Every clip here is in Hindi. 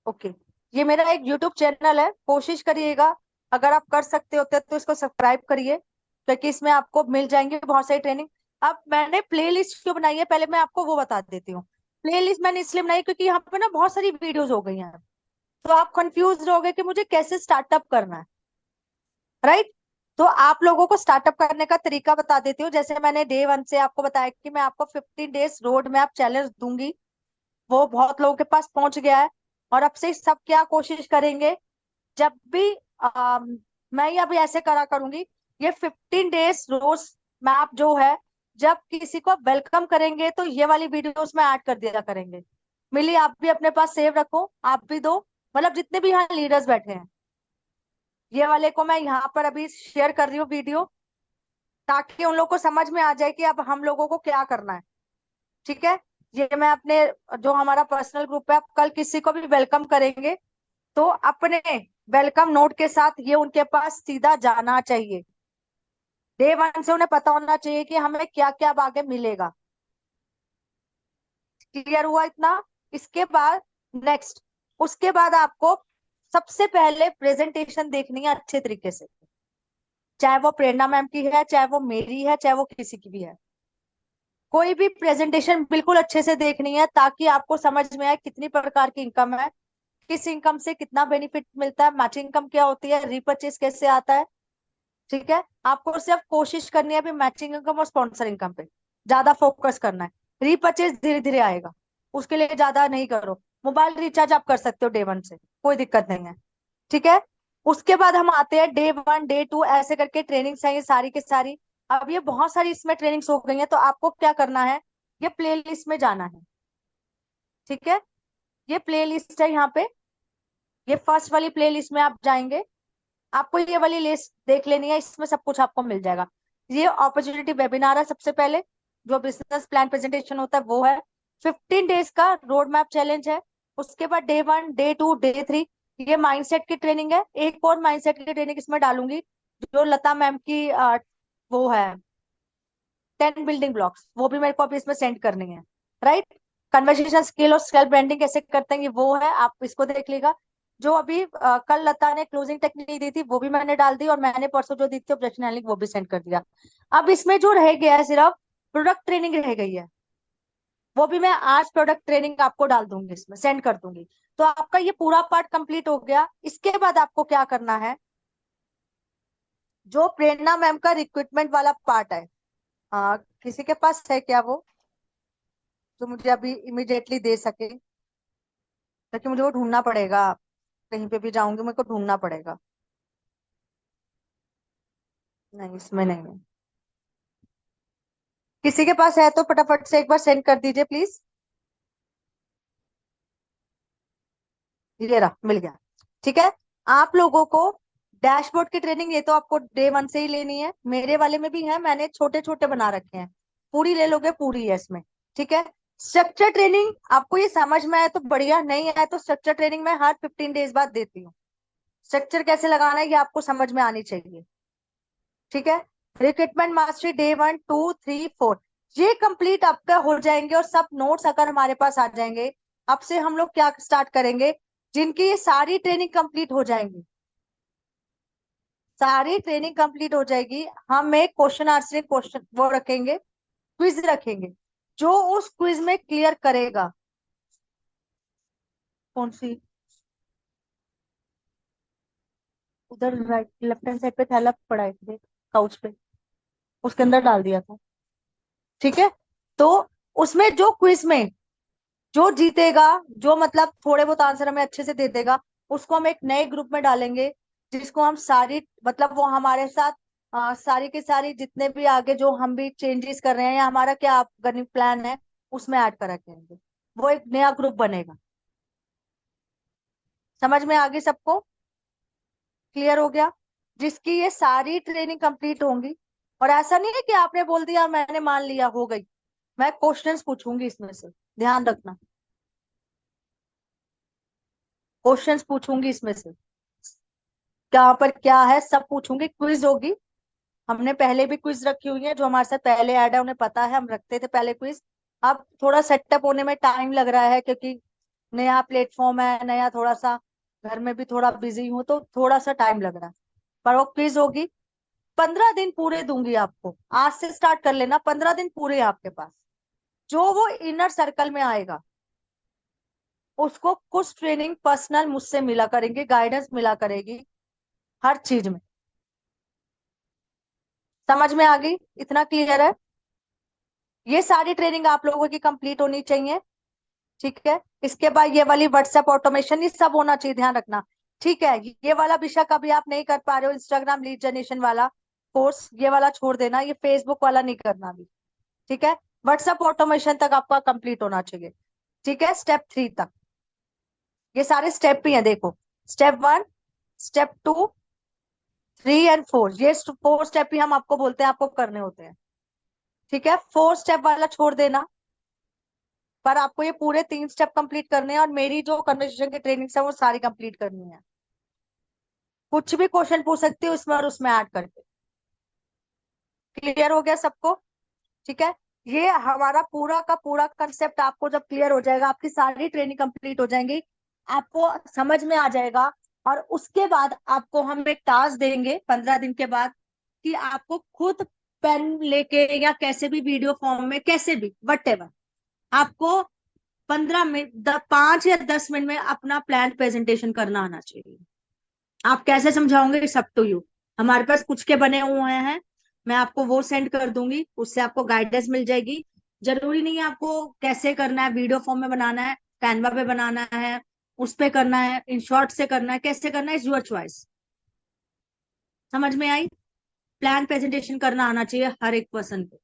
ओके। ये मेरा एक यूट्यूब चैनल है, कोशिश करिएगा अगर आप कर सकते होते तो इसको सब्सक्राइब करिए, क्योंकि इसमें आपको मिल जाएंगे बहुत सारी ट्रेनिंग। अब मैंने प्ले लिस्ट क्यों बनाई है, पहले मैं आपको वो बता देती हूँ। प्ले लिस्ट मैंने इसलिए बनाई क्योंकि यहाँ पे ना बहुत सारी वीडियोस हो गई हैं, तो आप कंफ्यूज रहोगे कि मुझे कैसे स्टार्टअप करना है, राइट। तो आप लोगों को स्टार्टअप करने का तरीका बता देती हूँ। जैसे मैंने डे वन से आपको बताया कि मैं आपको 15 डेज रोड मैप चैलेंज दूंगी, वो बहुत लोगों के पास पहुंच गया है। और अब से सब क्या कोशिश करेंगे, जब भी मैं ये अभी ऐसे करा करूंगी, ये 15 डेज रोज मैप जो है, जब किसी को वेलकम करेंगे तो ये वाली वीडियोस में ऐड कर दिया करेंगे। मिली, आप भी अपने पास सेव रखो, आप भी दो, मतलब जितने भी यहाँ लीडर्स बैठे हैं, ये वाले को मैं यहाँ पर अभी शेयर कर रही हूँ वीडियो, ताकि उन लोग को समझ में आ जाए कि अब हम लोगों को क्या करना है। ठीक है। ये मैं अपने, जो हमारा पर्सनल ग्रुप है, आप कल किसी को भी वेलकम करेंगे तो अपने वेलकम नोट के साथ ये उनके पास सीधा जाना चाहिए। डे वन से उन्हें पता होना चाहिए कि हमें क्या क्या अब आगे मिलेगा। क्लियर हुआ इतना। इसके बाद नेक्स्ट, उसके बाद आपको सबसे पहले प्रेजेंटेशन देखनी है अच्छे तरीके से, चाहे वो प्रेरणा मैम की है, चाहे वो मेरी है, चाहे वो किसी की भी है। कोई भी प्रेजेंटेशन बिल्कुल अच्छे से देखनी है, ताकि आपको समझ में आए कितनी प्रकार की इनकम है, किस इनकम से कितना बेनिफिट मिलता है, मैचिंग इनकम क्या होती है, रीपर्चेज कैसे आता है। ठीक है। आपको सिर्फ कोशिश करनी है अभी मैचिंग इनकम और स्पॉन्सर इनकम पे ज्यादा फोकस करना है। रीपर्चेज धीरे धीरे आएगा, उसके लिए ज्यादा नहीं करो। मोबाइल रिचार्ज आप कर सकते हो डे वन से, कोई दिक्कत नहीं है। ठीक है। उसके बाद हम आते हैं डे वन डे टू ऐसे करके ट्रेनिंग्स है ये सारी की सारी। अब ये बहुत सारी इसमें ट्रेनिंग्स हो गई हैं, तो आपको क्या करना है, ये प्ले लिस्ट में जाना है। ठीक है। ये प्ले लिस्ट है यहाँ पे, ये फर्स्ट वाली प्ले लिस्ट में आप जाएंगे। आपको ये वाली लिस्ट देख लेनी है, इसमें सब कुछ आपको मिल जाएगा। ये अपॉर्चुनिटी वेबिनार है सबसे पहले, जो बिजनेस प्लान प्रेजेंटेशन होता है वो है। 15 डेज का रोड मैप चैलेंज है। उसके बाद day one day two day three, ये माइंडसेट की ट्रेनिंग है। एक और माइंडसेट की ट्रेनिंग इसमें डालूंगी, जो लता मैम की वो है 10 बिल्डिंग ब्लॉक्स, वो भी मेरे को अभी इसमें सेंड करनी है, राइट। कन्वर्सेशन स्किल और सेल्फ ब्रांडिंग कैसे करते हैं ये वो है, आप इसको देख लीजिएगा। जो अभी कल लता ने क्लोजिंग टेक्निक दी थी वो भी मैंने डाल दी, और मैंने परसों जो दी थी ऑब्जेक्शन हैंडलिंग वो भी सेंड कर दिया। अब इसमें जो रह गया है सिर्फ प्रोडक्ट ट्रेनिंग रह गई है, वो भी मैं आज प्रोडक्ट ट्रेनिंग आपको डाल दूंगी, इसमें सेंड कर दूंगी। तो आपका ये पूरा पार्ट कंप्लीट हो गया। इसके बाद आपको क्या करना है, जो प्रेरणा मैम का रिक्रूटमेंट वाला पार्ट है, किसी के पास है क्या वो, जो मुझे अभी इमिडिएटली दे सके, ताकि मुझे वो ढूंढना पड़ेगा, कहीं पे भी जाऊंगी मेरे को ढूंढना पड़ेगा। नहीं, इसमें नहीं है। किसी के पास है तो फटाफट से एक बार सेंड कर दीजिए प्लीज। ये रहा, मिल गया। ठीक है। आप लोगों को डैशबोर्ड की ट्रेनिंग, ये तो आपको डे वन से ही लेनी है, मेरे वाले में भी है, मैंने छोटे छोटे बना रखे हैं। पूरी ले लोगे, पूरी है इसमें। ठीक है। स्ट्रक्चर ट्रेनिंग आपको ये समझ में आए तो बढ़िया, नहीं आए तो स्ट्रक्चर ट्रेनिंग मैं हर 15 डेज बाद देती हूँ। स्ट्रक्चर कैसे लगाना है ये आपको समझ में आनी चाहिए। ठीक है। Recruitment mastery day one two three four, ये कंप्लीट आपका हो जाएंगे, और सब नोट्स अगर हमारे पास आ जाएंगे। अब से हम लोग क्या स्टार्ट करेंगे, जिनकी ये सारी ट्रेनिंग कंप्लीट हो जाएंगी, सारी ट्रेनिंग कंप्लीट हो जाएगी, हम एक क्वेश्चन आंसर क्वेश्चन वो रखेंगे, क्विज रखेंगे। जो उस क्विज में क्लियर करेगा, कौन सी, उधर राइट लेफ्ट हैंड साइड पे थैला पड़ा है, देख, काउच पे, उसके अंदर डाल दिया था। ठीक है। तो उसमें जो क्विज में जो जीतेगा, जो मतलब थोड़े बहुत आंसर हमें अच्छे से दे देगा, उसको हम एक नए ग्रुप में डालेंगे, जिसको हम सारी, मतलब वो हमारे साथ सारी की सारी जितने भी आगे जो हम भी चेंजेस कर रहे हैं या हमारा क्या अपकमिंग प्लान है, उसमें ऐड कर रखेंगे। वो एक नया ग्रुप बनेगा। समझ में आ गई सबको, क्लियर हो गया। जिसकी ये सारी ट्रेनिंग कंप्लीट होंगी, और ऐसा नहीं है कि आपने बोल दिया मैंने मान लिया हो गई, मैं क्वेश्चंस पूछूंगी इसमें से, ध्यान रखना, क्वेश्चंस पूछूंगी इसमें से, क्या पर क्या है सब पूछूंगी, क्विज होगी। हमने पहले भी क्विज रखी हुई है, जो हमारे साथ पहले ऐड है उन्हें पता है, हम रखते थे पहले क्विज। अब थोड़ा सेटअप होने में टाइम लग रहा है, क्योंकि नया प्लेटफॉर्म है, नया थोड़ा सा घर में भी थोड़ा बिजी हूँ, तो थोड़ा सा टाइम लग रहा है, पर वो क्विज होगी। 15 दिन पूरे दूंगी आपको, आज से स्टार्ट कर लेना, 15 दिन पूरे आपके पास। जो वो इनर सर्कल में आएगा उसको कुछ ट्रेनिंग पर्सनल मुझसे मिला करेंगे, गाइडेंस मिला करेगी हर चीज में। समझ में आ गई? इतना क्लियर है? ये सारी ट्रेनिंग आप लोगों की कंप्लीट होनी चाहिए। ठीक है, इसके बाद ये वाली व्हाट्सएप ऑटोमेशन, ये सब होना चाहिए, ध्यान रखना। ठीक है, ये वाला विषय कभी आप नहीं कर पा रहे हो, इंस्टाग्राम लीड जनरेशन वाला कोर्स, ये वाला छोड़ देना, ये फेसबुक वाला नहीं करना अभी। ठीक है, व्हाट्सएप ऑटोमेशन तक आपका कंप्लीट होना चाहिए। ठीक है, स्टेप 3 तक। ये सारे स्टेप ही हैं, देखो। स्टेप 1, स्टेप 2, 3 और 4, ये 4 स्टेप ही हम आपको बोलते हैं आपको करने होते हैं। ठीक है, 4 स्टेप वाला छोड़ देना, पर आपको ये पूरे 3 स्टेप कंप्लीट करने हैं, और मेरी जो कन्वर्सेशन की ट्रेनिंग है वो सारी कंप्लीट करनी है। कुछ भी क्वेश्चन पूछ सकते हो इसमें और उसमें ऐड करके। क्लियर हो गया सबको? ठीक है, ये हमारा पूरा का पूरा कंसेप्ट आपको जब क्लियर हो जाएगा, आपकी सारी ट्रेनिंग कंप्लीट हो जाएंगी, आपको समझ में आ जाएगा। और उसके बाद आपको हम एक टास्क देंगे 15 दिन के बाद, कि आपको खुद पेन लेके या कैसे भी वीडियो फॉर्म में, कैसे भी वट एवर, आपको 15 मिनट, 5 या 10 मिनट में अपना प्लान प्रेजेंटेशन करना आना चाहिए। आप कैसे समझाओगे, सब टू यू। हमारे पास कुछ के बने हुए हैं, मैं आपको वो सेंड कर दूंगी, उससे आपको गाइडेंस मिल जाएगी। जरूरी नहीं है आपको कैसे करना है, वीडियो फॉर्म में बनाना है, कैनवा पे बनाना है, उस पे करना है, इन शॉर्ट से करना है, कैसे करना है, इज योर चॉइस। समझ में आई? प्लान प्रेजेंटेशन करना आना चाहिए हर एक पर्सन को।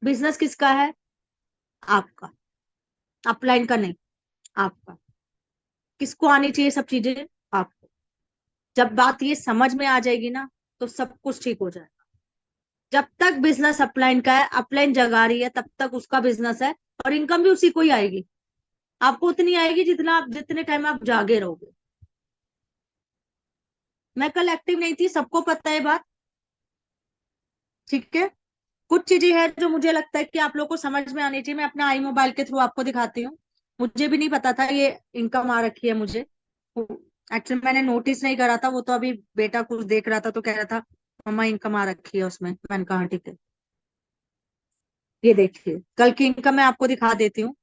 बिजनेस किसका है? आपका, अपलाइन का नहीं, आपका। किसको आनी चाहिए सब चीजें? आपको। जब बात ये समझ में आ जाएगी ना, तो सब कुछ ठीक हो जाएगा। जब तक बिजनेस अपलाइन का है, अपलाइन जगा रही है, तब तक उसका बिजनेस है, और इनकम भी उसी को ही आएगी। आपको उतनी आएगी जितना आप, जितने टाइम आप जागे रहोगे। मैं कल एक्टिव नहीं थी, सबको पता है बात। ठीक है, कुछ चीजें हैं जो मुझे लगता है कि आप लोग को समझ में आनी चाहिए, मैं अपना आई मोबाइल के थ्रू आपको दिखाती हूँ। मुझे भी नहीं पता था ये इनकम आ रखी है मुझे। एक्चुअली मैंने नोटिस नहीं करा था, वो तो अभी बेटा कुछ देख रहा था तो कह रहा था मम्मा इनकम आ रखी है उसमें। मैंने कहा हाँ, ठीक है। ये देखिए, कल की इनकम मैं आपको दिखा देती हूँ।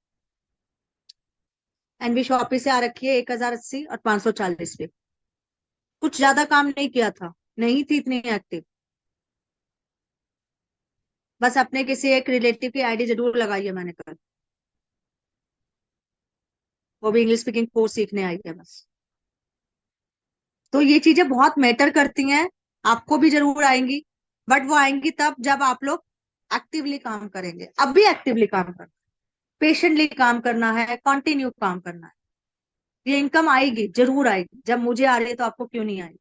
एनबी शॉपी से आ रखी है 1080 और 540 पे। कुछ ज्यादा काम नहीं किया था, नहीं थी इतनी एक्टिव। बस अपने किसी एक रिलेटिव की आईडी जरूर लगाई है मैंने कल, वो भी इंग्लिश स्पीकिंग कोर्स सीखने आई है बस। तो ये चीजें बहुत मैटर करती हैं, आपको भी जरूर आएंगी, बट वो आएंगी तब जब आप लोग एक्टिवली काम करेंगे। अब भी एक्टिवली काम करना, पेशेंटली काम करना है, कंटिन्यू काम करना है। ये इनकम आएगी, जरूर आएगी। जब मुझे आ रही है तो आपको क्यों नहीं आएगी?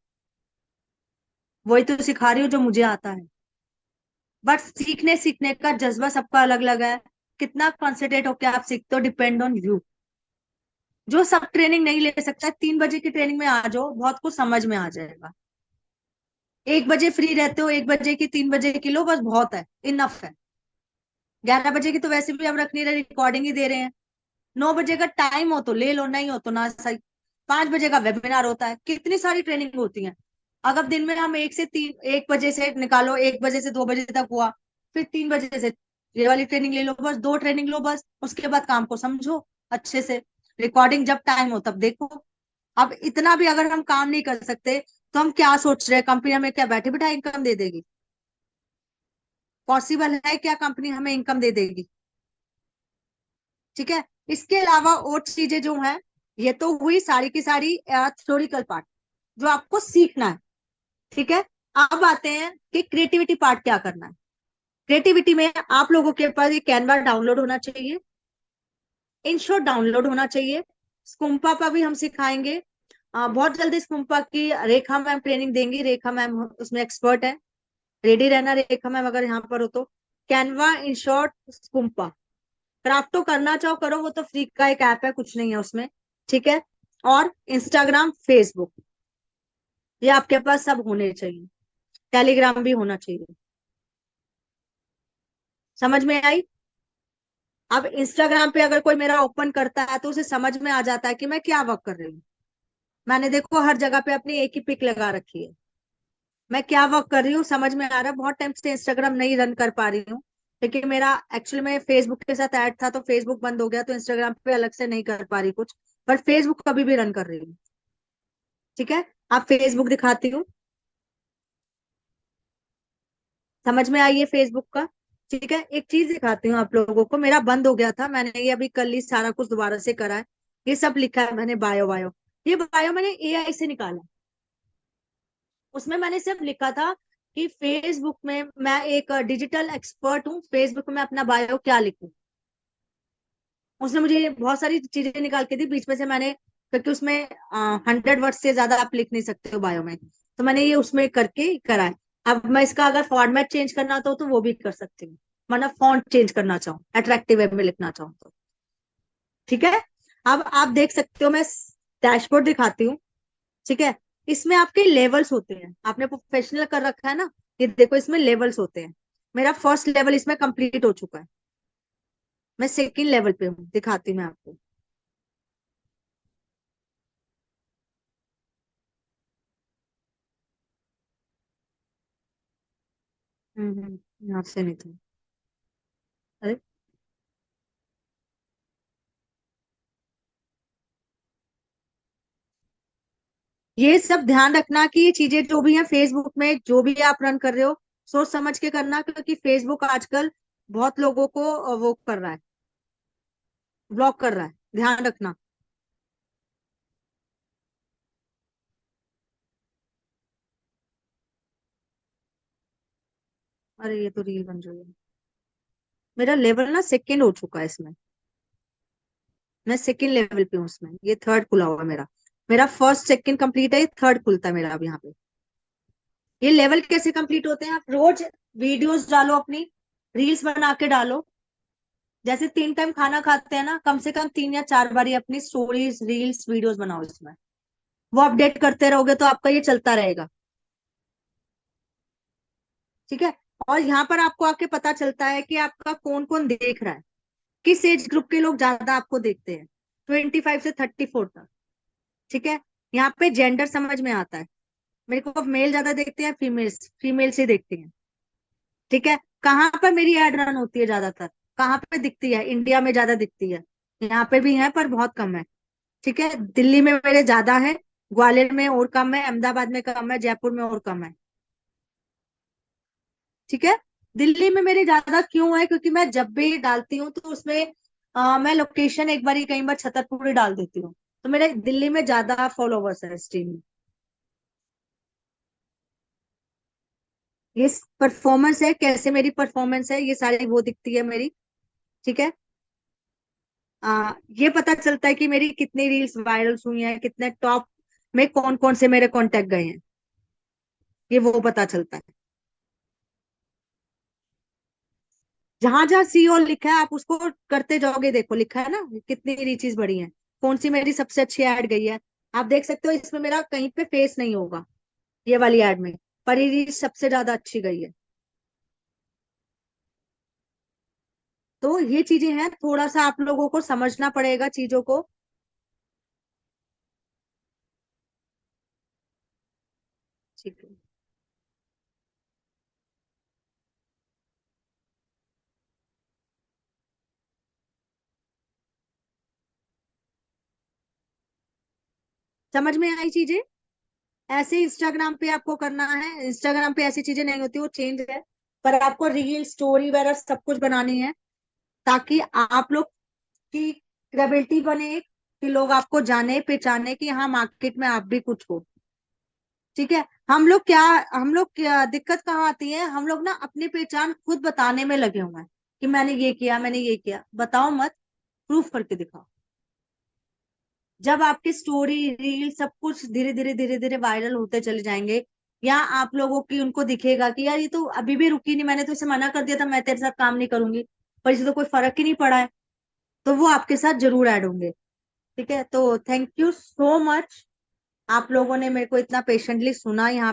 वही तो सिखा रही हूँ जो मुझे आता है। बट सीखने सीखने का जज्बा सबका अलग अलग है। कितना कॉन्सेंट्रेट होकर आप सीखते हो, डिपेंड ऑन यू। जो सब ट्रेनिंग नहीं ले सकता, 3 बजे की ट्रेनिंग में आ जाओ, बहुत कुछ समझ में आ जाएगा। 1 बजे फ्री रहते हो, 1 बजे की 3 बजे की लो, बस बहुत है, इनफ है। 11 बजे की तो वैसे भी हम रख नहीं रहे, रिकॉर्डिंग ही दे रहे हैं। 9 बजे का टाइम हो तो ले लो, नहीं हो तो ना सही। 5 बजे का वेबिनार होता है, कितनी सारी ट्रेनिंग होती है। अगर दिन में हम 1 से 3, 1 बजे से निकालो, 1 बजे से 2 बजे तक हुआ, फिर 3 बजे से ये वाली ट्रेनिंग ले लो, बस 2 ट्रेनिंग लो बस, उसके बाद काम को समझो अच्छे से। रिकॉर्डिंग जब टाइम हो तब देखो। अब इतना भी अगर हम काम नहीं कर सकते, तो हम क्या सोच रहे हैं, कंपनी हमें क्या बैठे बिठा इनकम दे देगी? पॉसिबल है क्या कंपनी हमें इनकम दे देगी? ठीक है, इसके अलावा और चीजें जो हैं, ये तो हुई सारी की सारी थ्योरिकल पार्ट जो आपको सीखना है। ठीक है, अब आते हैं कि क्रिएटिविटी पार्ट क्या करना है। क्रिएटिविटी में आप लोगों के पास ये कैनवा डाउनलोड होना चाहिए, इनशॉट डाउनलोड होना चाहिए। स्कूम्पा पर भी हम सिखाएंगे। बहुत जल्दी स्कूम्पा की रेखा मैम ट्रेनिंग देंगी, रेखा मैम उसमें एक्सपर्ट है। रेडी रहना रेखा मैम अगर यहाँ पर हो तो। Canva, InShot, स्कूम्पा। क्राफ्टो करना चाहो करो, वो तो फ्री का एक ऐप है, कुछ नहीं है उसमें। ठीक है, और इंस्टाग्राम, फेसबुक, ये आपके पास सब होने चाहिए। टेलीग्राम भी होना चाहिए। समझ में आई? अब इंस्टाग्राम पे अगर कोई मेरा ओपन करता है तो उसे समझ में आ जाता है कि मैं क्या वर्क कर रही हूँ। मैंने देखो हर जगह पे अपनी एक ही पिक लगा रखी है, मैं क्या वर्क कर रही हूँ समझ में आ रहा है। बहुत टाइम से इंस्टाग्राम नहीं रन कर पा रही हूँ, लेकिन मेरा एक्चुअली में फेसबुक के साथ ऐड था, तो फेसबुक बंद हो गया, तो इंस्टाग्राम पे अलग से नहीं कर पा रही कुछ, बट फेसबुक कभी भी रन कर रही हूँ। ठीक है, आप फेसबुक दिखाती हूँ, समझ में आई है फेसबुक का। ठीक है, एक चीज दिखाती हूँ आप लोगों को, मेरा बंद हो गया था, मैंने ये अभी कल ही सारा कुछ दोबारा से करा है। ये सब लिखा है मैंने बायो वायो, ये बायो मैंने एआई से निकाला। उसमें मैंने सिर्फ लिखा था कि फेसबुक में मैं एक डिजिटल एक्सपर्ट हूँ, फेसबुक में अपना बायो क्या लिखूं। उसने मुझे बहुत सारी चीजें निकाल के दी बीच में से, मैंने, क्योंकि उसमें 100 वर्ड से ज्यादा आप लिख नहीं सकते हो बायो में, तो मैंने ये उसमें करके करा है। अब मैं इसका अगर फॉर्मेट चेंज करना तो वो भी कर सकती हूँ, मतलब फॉन्ट चेंज करना चाहूँ, अट्रैक्टिव वे में लिखना चाहूँ तो। ठीक है, अब आप देख सकते हो, मैं डैशबोर्ड दिखाती हूँ। ठीक है, इसमें आपके लेवल्स होते हैं, आपने प्रोफेशनल कर रखा है ना, ये देखो इसमें लेवल्स होते हैं। मेरा फर्स्ट लेवल इसमें कंप्लीट हो चुका है, मैं सेकंड लेवल पे हूँ, दिखाती हूँ मैं आपको। यहाँ से नहीं था। अरे, ये सब ध्यान रखना कि ये चीजें जो भी हैं फेसबुक में, जो भी आप रन कर रहे हो, सोच समझ के करना, क्योंकि फेसबुक आजकल बहुत लोगों को वो कर रहा है, ब्लॉक कर रहा है, ध्यान रखना। अरे ये तो रील बन रही है, मेरा लेवल ना सेकंड हो चुका है इसमें, मैं सेकंड लेवल पे हूँ उसमें, ये थर्ड खुला हुआ है मेरा। मेरा फर्स्ट सेकंड कंप्लीट है, ये थर्ड खुलता है मेरा अब यहाँ पे। ये लेवल कैसे कंप्लीट होते हैं, आप रोज वीडियोस डालो अपनी, रील्स बना के डालो। जैसे 3 टाइम खाना खाते हैं ना, कम से कम 3 या 4 बार ही अपनी स्टोरीज रील्स वीडियोस बनाओ इसमें, वो अपडेट करते रहोगे तो आपका ये चलता रहेगा। ठीक है, और यहाँ पर आपको आके पता चलता है कि आपका कौन कौन देख रहा है, किस एज ग्रुप के लोग ज्यादा आपको देखते हैं, 25 से 34 तक। ठीक है, यहाँ पे जेंडर समझ में आता है, मेरे को मेल ज्यादा देखते हैं, फीमेल्स फीमेल से देखते हैं। ठीक है, कहाँ पर मेरी एड रन होती है ज्यादातर, कहाँ पे दिखती है, इंडिया में ज्यादा दिखती है, यहाँ पे भी है पर बहुत कम है। ठीक है, दिल्ली में मेरे ज्यादा है, ग्वालियर में और कम है, अहमदाबाद में कम है, जयपुर में और कम है। ठीक है, दिल्ली में मेरे ज्यादा क्यों है, क्योंकि मैं जब भी डालती हूँ तो उसमें मैं लोकेशन एक बार ही कई बार छतरपुर ही डाल देती हूँ, तो मेरे दिल्ली में ज्यादा फॉलोवर्स है स्ट्रीम में। ये परफॉर्मेंस है, कैसे मेरी परफॉर्मेंस है ये सारी वो दिखती है मेरी। ठीक है, ये पता चलता है कि मेरी कितनी रील्स वायरल हुई हैं, कितने टॉप में कौन कौन से मेरे कांटेक्ट गए हैं, ये वो पता चलता है। जहां जहां सीओ लिखा है आप उसको करते जाओगे, देखो लिखा है ना कितनी रीचेस बढ़ी हैं, कौन सी मेरी सबसे अच्छी ऐड गई है। आप देख सकते हो इसमें मेरा कहीं पे फेस नहीं होगा, ये वाली ऐड में, पर ये रीच सबसे ज्यादा अच्छी गई है। तो ये चीजें हैं, थोड़ा सा आप लोगों को समझना पड़ेगा चीजों को। ठीक है, समझ में आई चीजें। ऐसे इंस्टाग्राम पे आपको करना है, इंस्टाग्राम पे ऐसी चीजें नहीं होती, वो चेंज है, पर आपको रील स्टोरी वगैरह सब कुछ बनानी है, ताकि आप लोग की क्रेडिबिलिटी बने, कि लोग आपको जाने पहचाने कि हाँ मार्केट में आप भी कुछ हो। ठीक है, हम लोग क्या दिक्कत कहाँ आती है, हम लोग ना अपनी पहचान खुद बताने में लगे हुए हैं, कि मैंने ये किया, मैंने ये किया, बताओ मत, प्रूफ करके दिखाओ। जब आपकी स्टोरी रील सब कुछ धीरे धीरे धीरे धीरे वायरल होते चले जाएंगे, या आप लोगों की उनको दिखेगा कि यार ये तो अभी भी रुकी नहीं, मैंने तो इसे मना कर दिया था मैं तेरे साथ काम नहीं करूंगी, पर इसे तो कोई फर्क ही नहीं पड़ा है, तो वो आपके साथ जरूर ऐड होंगे। ठीक है, तो थैंक यू सो मच, आप लोगों ने मेरे को इतना पेशेंटली सुना यहाँ